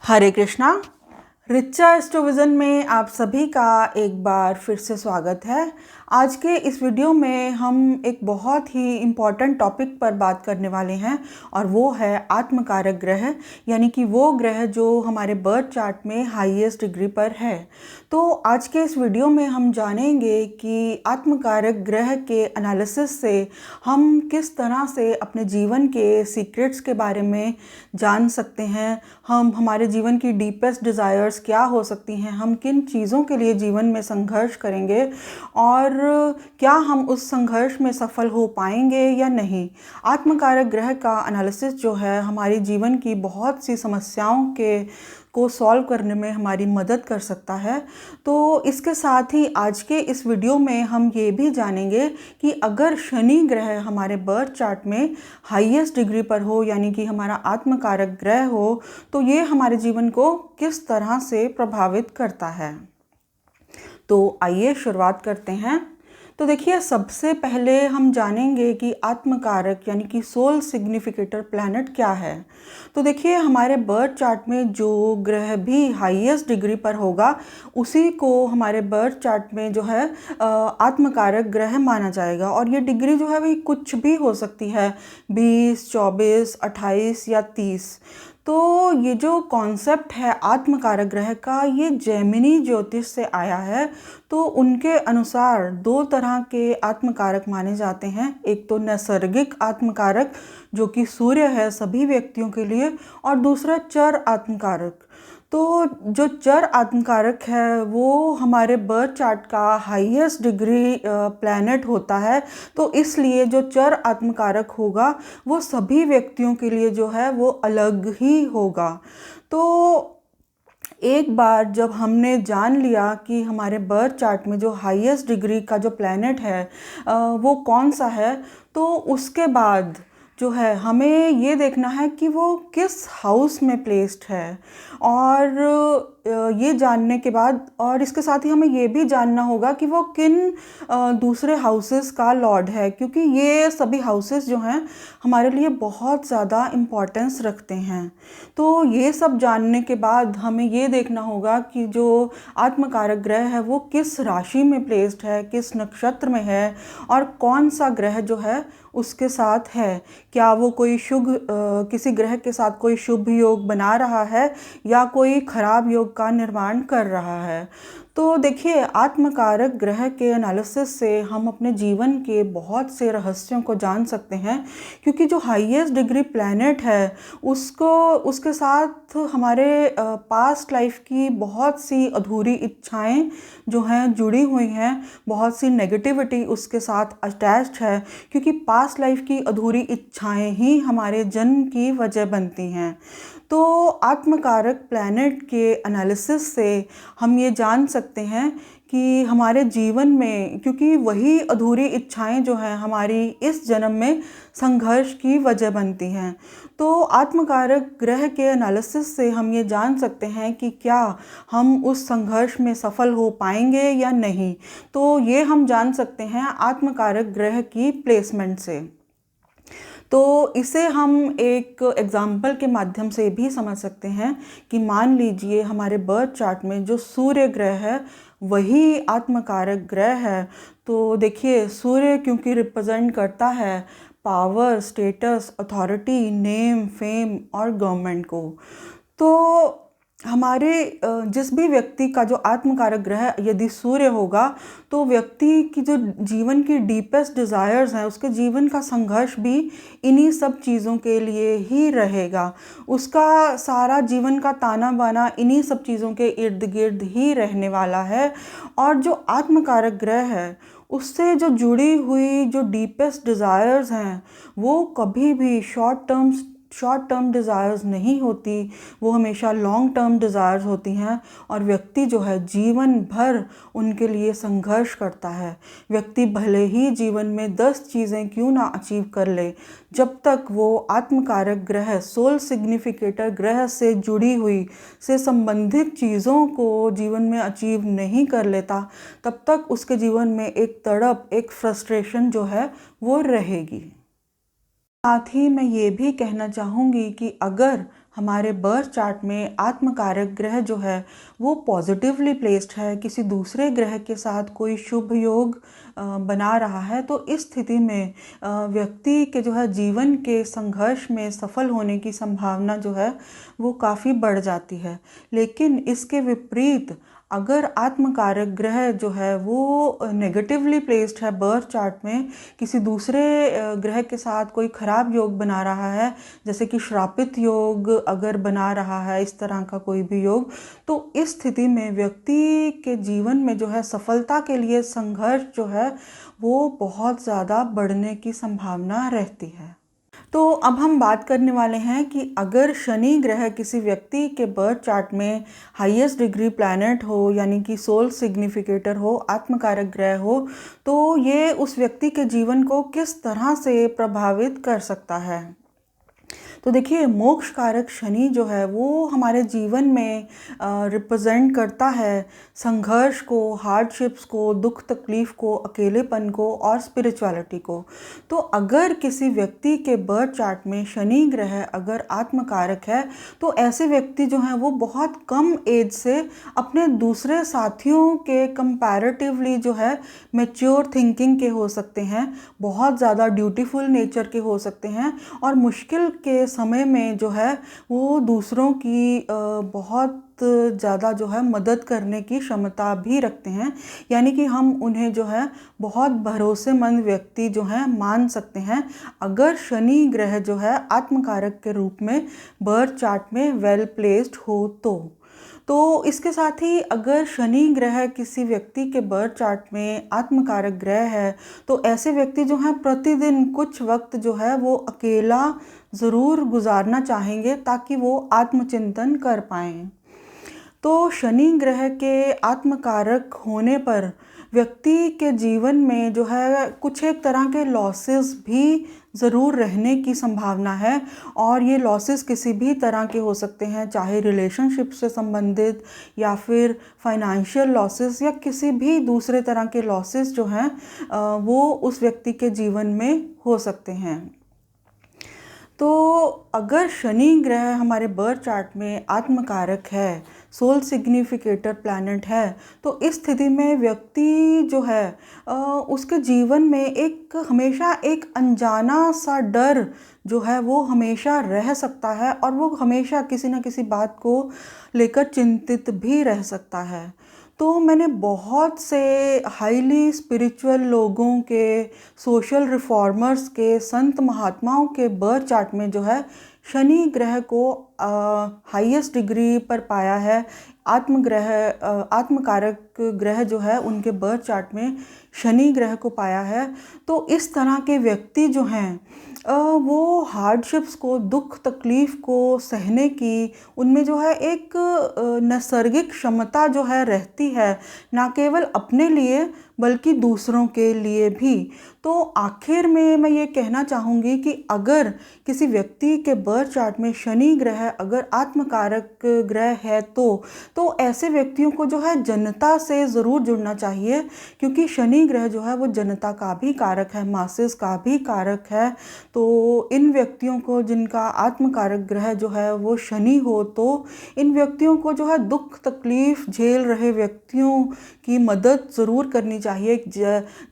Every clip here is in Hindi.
हरे कृष्णा। रिचा एस्ट्रोविज़न में आप सभी का एक बार फिर से स्वागत है। आज के इस वीडियो में हम एक बहुत ही इम्पॉर्टेंट टॉपिक पर बात करने वाले हैं और वो है आत्मकारक ग्रह, यानी कि वो ग्रह जो हमारे बर्थ चार्ट में हाईएस्ट डिग्री पर है। तो आज के इस वीडियो में हम जानेंगे कि आत्मकारक ग्रह के एनालिसिस से हम किस तरह से अपने जीवन के सीक्रेट्स के बारे में जान सकते हैं, हम हमारे जीवन की डीपेस्ट डिज़ायर्स क्या हो सकती हैं, हम किन चीज़ों के लिए जीवन में संघर्ष करेंगे और क्या हम उस संघर्ष में सफल हो पाएंगे या नहीं। आत्मकारक ग्रह का एनालिसिस जो है हमारी जीवन की बहुत सी समस्याओं को सॉल्व करने में हमारी मदद कर सकता है। तो इसके साथ ही आज के इस वीडियो में हम ये भी जानेंगे कि अगर शनि ग्रह हमारे बर्थ चार्ट में हाईएस्ट डिग्री पर हो, यानी कि हमारा आत्मकारक ग्रह हो, तो ये हमारे जीवन को किस तरह से प्रभावित करता है। तो आइए शुरुआत करते हैं। तो देखिए, सबसे पहले हम जानेंगे कि आत्मकारक यानी कि सोल सिग्निफिकेटर प्लैनेट क्या है। तो देखिए, हमारे बर्थ चार्ट में जो ग्रह भी हाईएस्ट डिग्री पर होगा उसी को हमारे बर्थ चार्ट में जो है आत्मकारक ग्रह माना जाएगा। और ये डिग्री जो है वही कुछ भी हो सकती है, 20, 24, 28 या 30। तो ये जो कॉन्सेप्ट है आत्मकारक ग्रह का, ये जैमिनी ज्योतिष से आया है। तो उनके अनुसार दो तरह के आत्मकारक माने जाते हैं। एक तो नैसर्गिक आत्मकारक जो कि सूर्य है सभी व्यक्तियों के लिए, और दूसरा चर आत्मकारक। तो जो चर आत्मकारक है वो हमारे बर्थ चार्ट का हाईएस्ट डिग्री प्लैनेट होता है। तो इसलिए जो चर आत्मकारक होगा वो सभी व्यक्तियों के लिए जो है वो अलग ही होगा। तो एक बार जब हमने जान लिया कि हमारे बर्थ चार्ट में जो हाईएस्ट डिग्री का जो प्लैनेट है वो कौन सा है, तो उसके बाद जो है हमें ये देखना है कि वो किस हाउस में प्लेस्ड है। और ये जानने के बाद, और इसके साथ ही हमें ये भी जानना होगा कि वो किन दूसरे हाउसेस का लॉर्ड है, क्योंकि ये सभी हाउसेस जो हैं हमारे लिए बहुत ज़्यादा इम्पोर्टेंस रखते हैं। तो ये सब जानने के बाद हमें ये देखना होगा कि जो आत्मकारक ग्रह है वो किस राशि में प्लेस्ड है, किस नक्षत्र में है, और कौन सा ग्रह जो है उसके साथ है। क्या वो कोई किसी ग्रह के साथ कोई शुभ योग बना रहा है या कोई खराब योग का निर्माण कर रहा है। तो देखिए, आत्मकारक ग्रह के एनालिसिस से हम अपने जीवन के बहुत से रहस्यों को जान सकते हैं, क्योंकि जो हाईएस्ट डिग्री प्लैनेट है उसके साथ हमारे पास्ट लाइफ की बहुत सी अधूरी इच्छाएं जो हैं जुड़ी हुई हैं, बहुत सी नेगेटिविटी उसके साथ अटैच्ड है, क्योंकि पास्ट लाइफ की अधूरी इच्छाएं ही हमारे जन्म की वजह बनती हैं। तो आत्मकारक प्लैनेट के एनालिसिस से हम ये जान सकते हैं कि हमारे जीवन में, क्योंकि वही अधूरी इच्छाएं जो हैं हमारी इस जन्म में संघर्ष की वजह बनती हैं, तो आत्मकारक ग्रह के एनालिसिस से हम ये जान सकते हैं कि क्या हम उस संघर्ष में सफल हो पाएंगे या नहीं। तो ये हम जान सकते हैं आत्मकारक ग्रह की प्लेसमेंट से। तो इसे हम एक एग्जाम्पल के माध्यम से भी समझ सकते हैं कि मान लीजिए हमारे बर्थ चार्ट में जो सूर्य ग्रह है वही आत्मकारक ग्रह है। तो देखिए, सूर्य क्योंकि रिप्रेजेंट करता है power, status, authority, name, fame और गवर्नमेंट को, तो हमारे जिस भी व्यक्ति का जो आत्मकारक ग्रह यदि सूर्य होगा तो व्यक्ति की जो जीवन की डीपेस्ट डिज़ायर्स हैं, उसके जीवन का संघर्ष भी इन्हीं सब चीज़ों के लिए ही रहेगा। उसका सारा जीवन का ताना बाना इन्हीं सब चीज़ों के इर्द गिर्द ही रहने वाला है। और जो आत्मकारक ग्रह है उससे जो जुड़ी हुई जो डीपेस्ट डिज़ायर्स हैं वो कभी भी शॉर्ट टर्म डिज़ायर्स नहीं होती, वो हमेशा लॉन्ग टर्म डिज़ायर्स होती हैं। और व्यक्ति जो है जीवन भर उनके लिए संघर्ष करता है। व्यक्ति भले ही जीवन में 10 चीज़ें क्यों ना अचीव कर ले, जब तक वो आत्मकारक ग्रह, सोल सिग्निफिकेटर ग्रह से जुड़ी हुई, से संबंधित चीज़ों को जीवन में अचीव नहीं कर लेता, तब तक उसके जीवन में एक तड़प, एक फ्रस्ट्रेशन जो है वो रहेगी। साथ ही मैं ये भी कहना चाहूँगी कि अगर हमारे बर्थ चार्ट में आत्मकारक ग्रह जो है वो पॉजिटिवली प्लेस्ड है, किसी दूसरे ग्रह के साथ कोई शुभ योग बना रहा है, तो इस स्थिति में व्यक्ति के जो है जीवन के संघर्ष में सफल होने की संभावना जो है वो काफ़ी बढ़ जाती है। लेकिन इसके विपरीत अगर आत्मकारक ग्रह जो है वो नेगेटिवली प्लेस्ड है बर्थ चार्ट में, किसी दूसरे ग्रह के साथ कोई खराब योग बना रहा है, जैसे कि श्रापित योग अगर बना रहा है, इस तरह का कोई भी योग, तो इस स्थिति में व्यक्ति के जीवन में जो है सफलता के लिए संघर्ष जो है वो बहुत ज़्यादा बढ़ने की संभावना रहती है। तो अब हम बात करने वाले हैं कि अगर शनि ग्रह किसी व्यक्ति के बर्थ चार्ट में हाईएस्ट डिग्री प्लैनेट हो, यानी कि सोल सिग्निफिकेटर हो, आत्मकारक ग्रह हो, तो ये उस व्यक्ति के जीवन को किस तरह से प्रभावित कर सकता है। तो देखिए, मोक्ष कारक शनि जो है वो हमारे जीवन में रिप्रेजेंट करता है संघर्ष को, हार्डशिप्स को, दुख तकलीफ को, अकेलेपन को और स्पिरिचुअलिटी को। तो अगर किसी व्यक्ति के बर्थ चार्ट में शनि ग्रह अगर आत्मकारक है, तो ऐसे व्यक्ति जो हैं वो बहुत कम एज से अपने दूसरे साथियों के कंपैरेटिवली जो है मैच्योर थिंकिंग के हो सकते हैं, बहुत ज़्यादा ड्यूटीफुल नेचर के हो सकते हैं और मुश्किल के समय में जो है वो दूसरों की बहुत ज़्यादा जो है मदद करने की क्षमता भी रखते हैं। यानी कि हम उन्हें जो है बहुत भरोसेमंद व्यक्ति जो हैं मान सकते हैं, अगर शनि ग्रह जो है आत्मकारक के रूप में बर्थ चार्ट में वेल प्लेस्ड हो तो इसके साथ ही अगर शनि ग्रह किसी व्यक्ति के बर्थ चार्ट में आत्मकारक ग्रह है, तो ऐसे व्यक्ति जो हैं प्रतिदिन कुछ वक्त जो है वो अकेला ज़रूर गुजारना चाहेंगे ताकि वो आत्मचिंतन कर पाएँ। तो शनि ग्रह के आत्मकारक होने पर व्यक्ति के जीवन में जो है कुछ एक तरह के लॉसेस भी ज़रूर रहने की संभावना है और ये लॉसेस किसी भी तरह के हो सकते हैं, चाहे रिलेशनशिप से संबंधित या फिर फाइनेंशियल लॉसेस या किसी भी दूसरे तरह के लॉसेस जो हैं वो उस व्यक्ति के जीवन में हो सकते हैं। तो अगर शनि ग्रह हमारे बर्थ चार्ट में आत्मकारक है, सोल सिग्निफिकेटर प्लैनेट है, तो इस स्थिति में व्यक्ति जो है उसके जीवन में हमेशा एक अनजाना सा डर जो है वो हमेशा रह सकता है और वो हमेशा किसी न किसी बात को लेकर चिंतित भी रह सकता है। तो मैंने बहुत से हाईली स्पिरिचुअल लोगों के, सोशल रिफॉर्मर्स के, संत महात्माओं के बर्थ चार्ट में जो है शनि ग्रह को हाईएस्ट डिग्री पर पाया है। आत्मकारक ग्रह जो है उनके बर्थ चार्ट में शनि ग्रह को पाया है। तो इस तरह के व्यक्ति जो हैं वो हार्डशिप्स को, दुख तकलीफ़ को सहने की उनमें जो है एक नैसर्गिक क्षमता जो है रहती है, ना केवल अपने लिए बल्कि दूसरों के लिए भी। तो आखिर में मैं ये कहना चाहूँगी कि अगर किसी व्यक्ति के बर्थ चार्ट में शनि ग्रह अगर आत्मकारक ग्रह है तो ऐसे व्यक्तियों को जो है जनता से ज़रूर जुड़ना चाहिए, क्योंकि शनि ग्रह जो है वो जनता का भी कारक है, मासेस का भी कारक है। तो इन व्यक्तियों को, जिनका आत्मकारक ग्रह जो है वो शनि हो, तो इन व्यक्तियों को जो है दुख तकलीफ़ झेल रहे व्यक्तियों की मदद ज़रूर करनी चाहिए,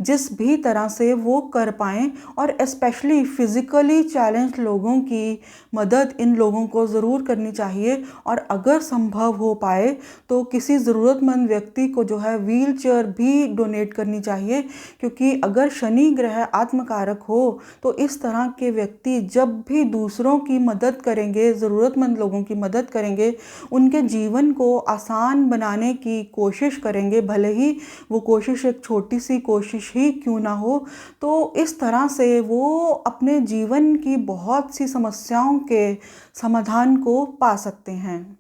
जिस भी तरह से वो कर पाएँ, और स्पेशली फिज़िकली चैलेंज लोगों की मदद इन लोगों को ज़रूर करनी चाहिए। और अगर संभव हो पाए तो किसी ज़रूरतमंद व्यक्ति को जो है व्हील चेयर भी डोनेट करनी चाहिए, क्योंकि अगर शनि ग्रह आत्मकारक हो तो इस तरह के व्यक्ति जब भी दूसरों की मदद करेंगे, ज़रूरतमंद लोगों की मदद करेंगे, उनके जीवन को आसान बनाने की कोशिश करेंगे, भले ही वो कोशिश एक छोटी सी कोशिश ही क्यों ना हो। तो इस तरह से वो अपने जीवन की बहुत सी समस्याओं के समाधान को पा सकते हैं।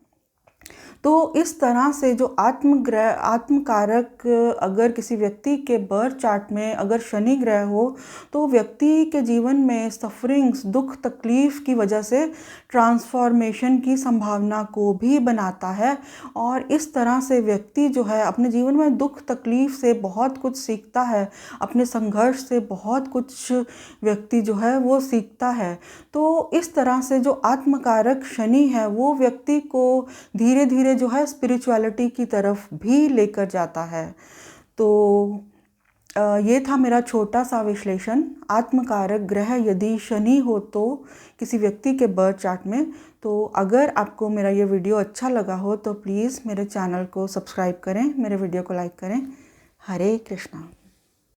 तो इस तरह से जो आत्मकारक अगर किसी व्यक्ति के बर्थ चार्ट में अगर शनि ग्रह हो तो व्यक्ति के जीवन में सफरिंग्स, दुख तकलीफ की वजह से ट्रांसफॉर्मेशन की संभावना को भी बनाता है। और इस तरह से व्यक्ति जो है अपने जीवन में दुख तकलीफ से बहुत कुछ सीखता है, अपने संघर्ष से बहुत कुछ व्यक्ति जो है वो सीखता है। तो इस तरह से जो आत्मकारक शनि है वो व्यक्ति को धीरे धीरे जो है स्पिरिचुअलिटी की तरफ भी लेकर जाता है। तो ये था मेरा छोटा सा विश्लेषण। आत्मकारक ग्रह यदि शनि हो तो किसी व्यक्ति के बर्थ चार्ट में, तो अगर आपको मेरा ये वीडियो अच्छा लगा हो तो प्लीज़ मेरे चैनल को सब्सक्राइब करें, मेरे वीडियो को लाइक करें। हरे कृष्णा।